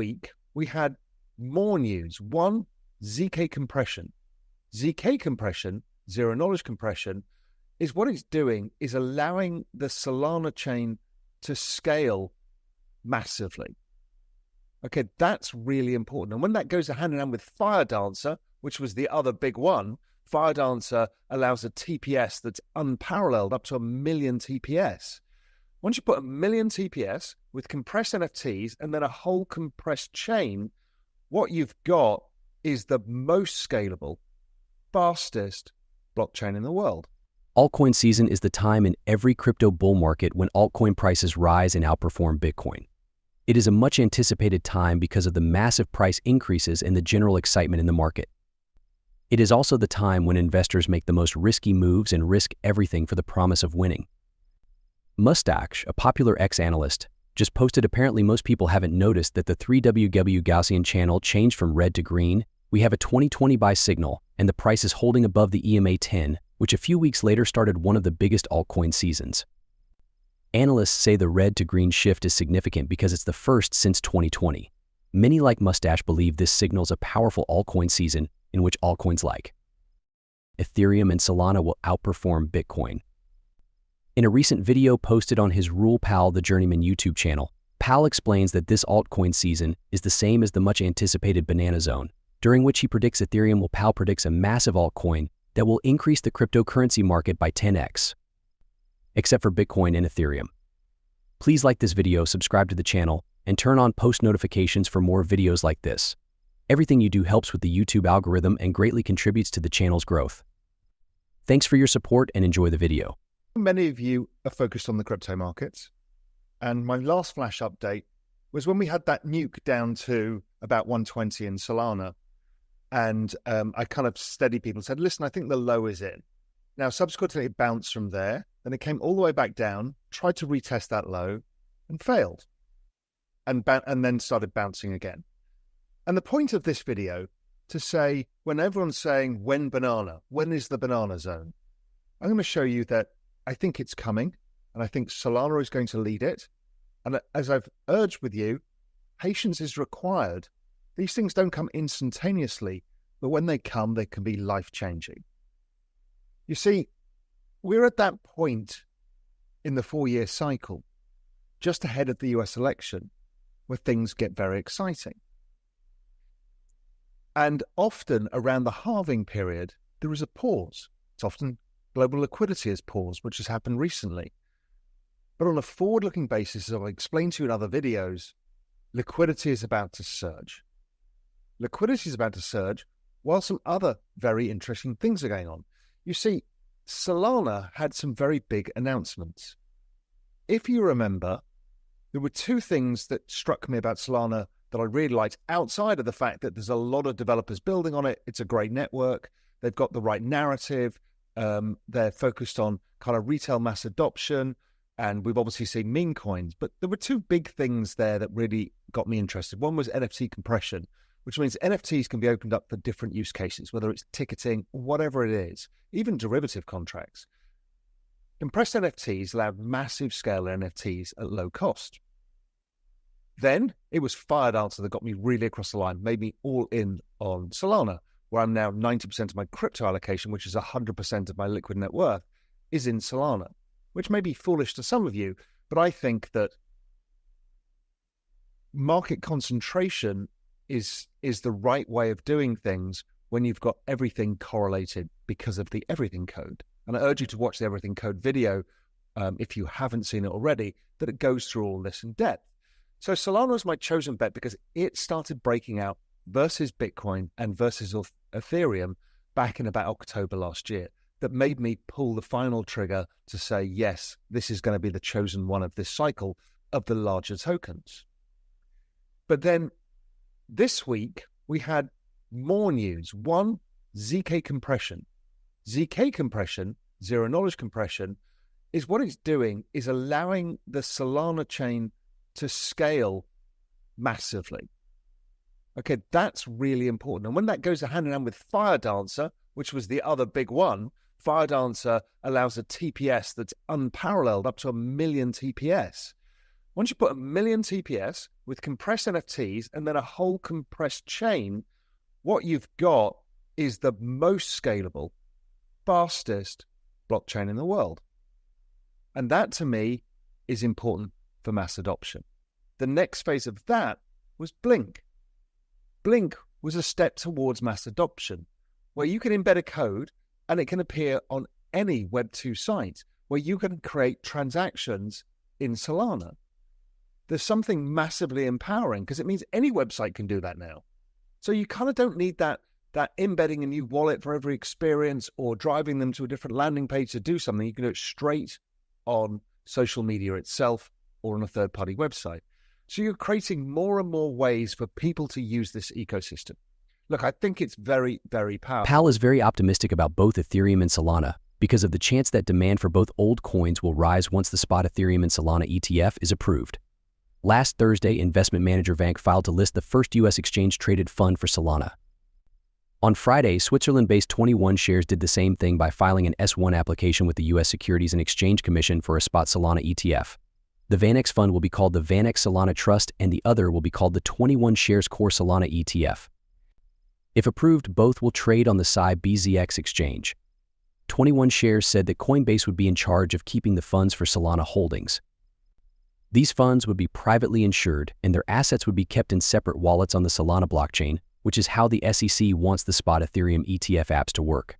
week, we had more news. One, ZK compression. ZK compression, zero knowledge compression, is what it's doing is allowing the Solana chain to scale massively. Okay, that's really important. And when that goes hand in hand with Fire Dancer, which was the other big one, Fire Dancer allows a TPS that's unparalleled, up to 1 million TPS. Once you put 1 million TPS with compressed NFTs and then a whole compressed chain, what you've got is the most scalable, fastest blockchain in the world. Altcoin season is the time in every crypto bull market when altcoin prices rise and outperform Bitcoin. It is a much anticipated time because of the massive price increases and the general excitement in the market. It is also the time when investors make the most risky moves and risk everything for the promise of winning. Mustache, a popular ex-analyst, just posted apparently most people haven't noticed that the 3WW Gaussian channel changed from red to green. We have a 2020 buy signal, and the price is holding above the EMA 10, which a few weeks later started one of the biggest altcoin seasons. Analysts say the red to green shift is significant because it's the first since 2020. Many like Mustache believe this signals a powerful altcoin season in which altcoins like Ethereum and Solana will outperform Bitcoin. In a recent video posted on his Raoul Pal, the Journeyman YouTube channel, Pal explains that this altcoin season is the same as the much anticipated banana zone, during which he predicts Ethereum, while Pal predicts a massive altcoin that will increase the cryptocurrency market by 10x, except for Bitcoin and Ethereum. Please like this video, subscribe to the channel, and turn on post notifications for more videos like this. Everything you do helps with the YouTube algorithm and greatly contributes to the channel's growth. Thanks for your support and enjoy the video. Many of you are focused on the crypto markets, and my last flash update was when we had that nuke down to about 120 in Solana, and I kind of steadied people, said, listen, I think the low is in. Now, subsequently, it bounced from there, then it came all the way back down, tried to retest that low, and failed, and then started bouncing again. And the point of this video, to say, when everyone's saying, when banana, when is the banana zone? I'm going to show you that I think it's coming, and I think Solana is going to lead it. And as I've urged with you, patience is required. These things don't come instantaneously, but when they come, they can be life-changing. You see, we're at that point in the 4-year cycle, just ahead of the US election, where things get very exciting. And often around the halving period, there is a pause. It's often global liquidity has paused, which has happened recently. But on a forward-looking basis, as I've explained to you in other videos, liquidity is about to surge. Liquidity is about to surge while some other very interesting things are going on. You see, Solana had some very big announcements. If you remember, there were two things that struck me about Solana that I really liked, outside of the fact that there's a lot of developers building on it. It's a great network. They've got the right narrative. They're focused on kind of retail mass adoption, and we've obviously seen meme coins. But there were two big things there that really got me interested. One was NFT compression, which means NFTs can be opened up for different use cases, whether it's ticketing, whatever it is, even derivative contracts. Compressed NFTs allowed massive scale NFTs at low cost. Then it was Fire Dancer that got me really across the line, made me all in on Solana, where I'm now 90% of my crypto allocation, which is 100% of my liquid net worth, is in Solana, which may be foolish to some of you, but I think that market concentration is the right way of doing things when you've got everything correlated because of the Everything Code. And I urge you to watch the Everything Code video, if you haven't seen it already, that it goes through all this in depth. So Solana was my chosen bet because it started breaking out versus Bitcoin and versus Ethereum back in about October last year. That made me pull the final trigger to say, yes, this is going to be the chosen one of this cycle of the larger tokens. But then this week, we had more news. One, ZK compression. ZK compression, zero knowledge compression, is what it's doing is allowing the Solana chain to scale massively. Okay, that's really important. And when that goes hand in hand with Fire Dancer, which was the other big one, Fire Dancer allows a TPS that's unparalleled, up to 1 million TPS. Once you put 1 million TPS with with compressed NFTs and then a whole compressed chain, what you've got is the most scalable, fastest blockchain in the world. And that, to me, is important for mass adoption. The next phase of that was Blink. Blink was a step towards mass adoption, where you can embed a code and it can appear on any Web2 site, where you can create transactions in Solana. There's something massively empowering because it means any website can do that now. So you kind of don't need that embedding a new wallet for every experience or driving them to a different landing page to do something. You can do it straight on social media itself or on a third-party website. So you're creating more and more ways for people to use this ecosystem. Look, I think it's very, very powerful. Pal is very optimistic about both Ethereum and Solana because of the chance that demand for both old coins will rise once the spot Ethereum and Solana ETF is approved. Last Thursday, investment manager Vank filed to list the first U.S. exchange-traded fund for Solana. On Friday, Switzerland-based 21 Shares did the same thing by filing an S-1 application with the U.S. Securities and Exchange Commission for a spot Solana ETF. The VanEck fund will be called the VanEck Solana Trust, and the other will be called the 21 Shares Core Solana ETF. If approved, both will trade on the BZX exchange. 21 Shares said that Coinbase would be in charge of keeping the funds for Solana holdings. These funds would be privately insured, and their assets would be kept in separate wallets on the Solana blockchain, which is how the SEC wants the spot Ethereum ETF apps to work.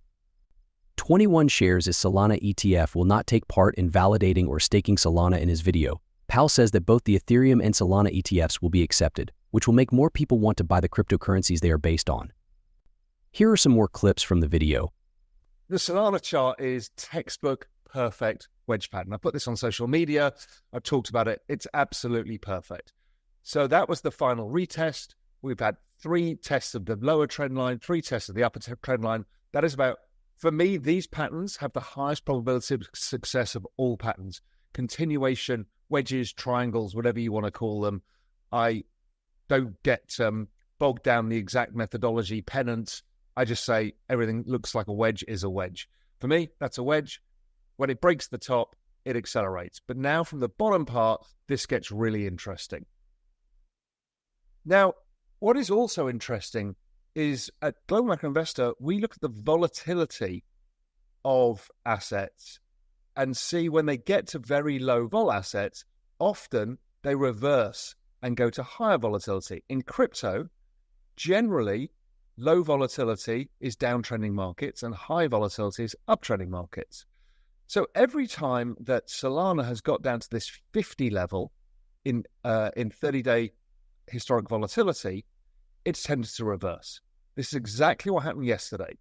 21 Shares' Solana ETF will not take part in validating or staking Solana. In his video, Pal says that both the Ethereum and Solana ETFs will be accepted, which will make more people want to buy the cryptocurrencies they are based on. Here are some more clips from the video. The Solana chart is textbook perfect wedge pattern. I put this on social media. I've talked about it. It's absolutely perfect. So that was the final retest. We've had 3 tests of the lower trend line, 3 tests of the upper trend line. That is about, for me, these patterns have the highest probability of success of all patterns. Continuation, wedges, triangles, whatever you want to call them. I don't get bogged down the exact methodology, pennants. I just say everything looks like a wedge is a wedge. For me, that's a wedge. When it breaks the top, it accelerates. But now from the bottom part, this gets really interesting. Now, what is also interesting is at Global Macro Investor, we look at the volatility of assets and see when they get to very low vol assets, often they reverse and go to higher volatility. In crypto, generally, low volatility is downtrending markets and high volatility is uptrending markets. So every time that Solana has got down to this 50 level in 30-day historic volatility, it's tended to reverse. This is exactly what happened yesterday.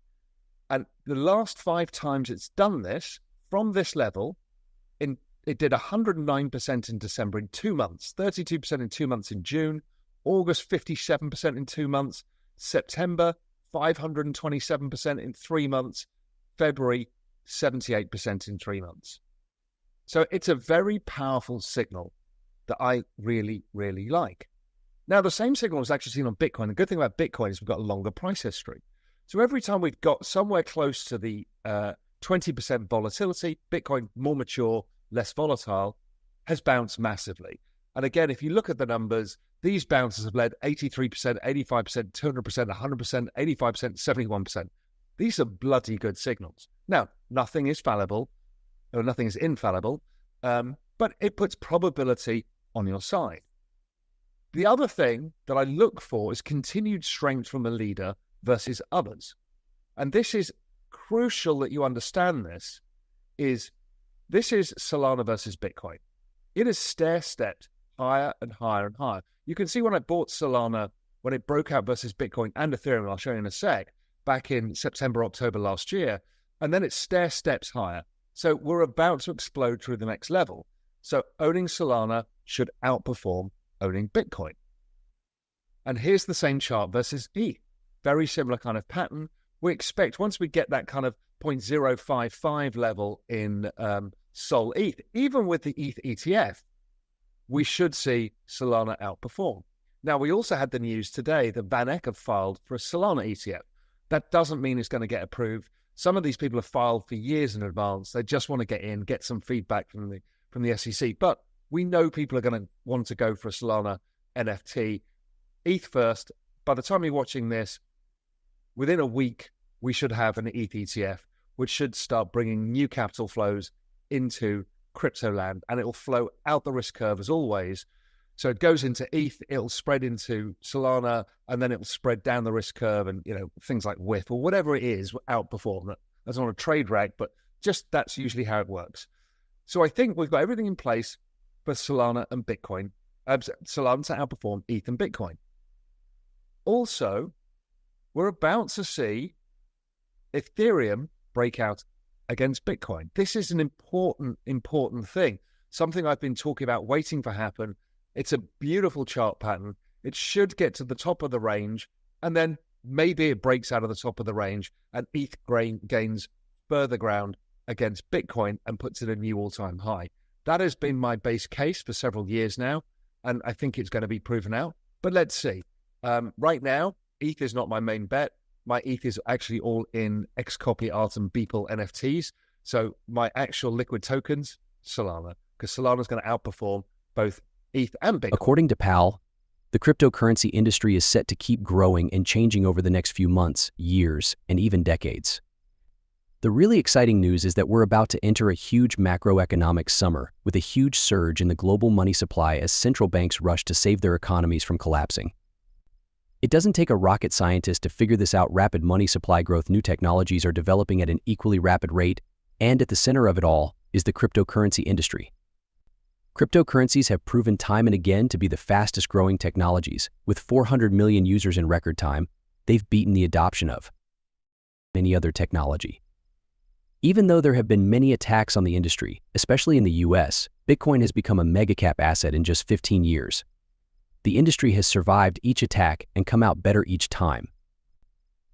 And the last 5 times it's done this, from this level, it did 109% in December in 2 months, 32% in 2 months in June, August 57% in 2 months, September 527% in 3 months, February 78% in 3 months. So it's a very powerful signal that I really, really like. Now, the same signal was actually seen on Bitcoin. The good thing about Bitcoin is we've got a longer price history. So every time we've got somewhere close to the 20% volatility, Bitcoin, more mature, less volatile, has bounced massively. And again, if you look at the numbers, these bounces have led 83%, 85%, 200%, 100%, 85%, 71%. These are bloody good signals. Now, nothing is fallible, or nothing is infallible, but it puts probability on your side. The other thing that I look for is continued strength from a leader versus others. And this is crucial that you understand this is Solana versus Bitcoin. It is stair-stepped higher and higher and higher. You can see when I bought Solana, when it broke out versus Bitcoin and Ethereum, I'll show you in a sec, back in September, October last year, and then it stair-steps higher. So we're about to explode through the next level. So owning Solana should outperform owning Bitcoin. And here's the same chart versus ETH. Very similar kind of pattern. We expect once we get that kind of 0.055 level in Sol ETH, even with the ETH ETF, we should see Solana outperform. Now, we also had the news today that VanEck have filed for a Solana ETF. That doesn't mean it's going to get approved. Some of these people have filed for years in advance. They just want to get in, get some feedback from the SEC. But we know people are going to want to go for a Solana NFT. ETH first. By the time you're watching this, within a week, we should have an ETH ETF, which should start bringing new capital flows into crypto land, and it will flow out the risk curve as always. So it goes into ETH, it'll spread into Solana, and then it will spread down the risk curve, and things like WIF or whatever it is will outperform. That's not a trade rag, but just that's usually how it works. So I think we've got everything in place for Solana and Bitcoin. Solana to outperform ETH and Bitcoin. Also, we're about to see Ethereum break out against Bitcoin. This is an important thing. Something I've been talking about waiting for happen. It's a beautiful chart pattern. It should get to the top of the range, and then maybe it breaks out of the top of the range, and ETH gains further ground against Bitcoin and puts it a new all-time high. That has been my base case for several years now, and I think it's going to be proven out. But let's see. Right now, ETH is not my main bet. My ETH is actually all in Xcopy, Art, and Beeple NFTs. So my actual liquid tokens, Solana, because Solana is going to outperform both ETH and Bitcoin. According to Pal, the cryptocurrency industry is set to keep growing and changing over the next few months, years, and even decades. The really exciting news is that we're about to enter a huge macroeconomic summer with a huge surge in the global money supply as central banks rush to save their economies from collapsing. It doesn't take a rocket scientist to figure this out. Rapid money supply growth, new technologies are developing at an equally rapid rate, and at the center of it all is the cryptocurrency industry. Cryptocurrencies have proven time and again to be the fastest growing technologies. With 400 million users in record time, they've beaten the adoption of any other technology. Even though there have been many attacks on the industry, especially in the US, Bitcoin has become a mega-cap asset in just 15 years. The industry has survived each attack and come out better each time.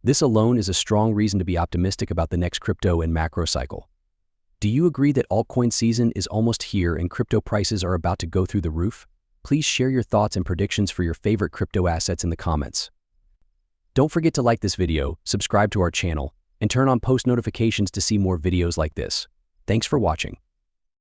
This alone is a strong reason to be optimistic about the next crypto and macro cycle. Do you agree that altcoin season is almost here and crypto prices are about to go through the roof? Please share your thoughts and predictions for your favorite crypto assets in the comments. Don't forget to like this video, subscribe to our channel, and turn on post notifications to see more videos like this. Thanks for watching.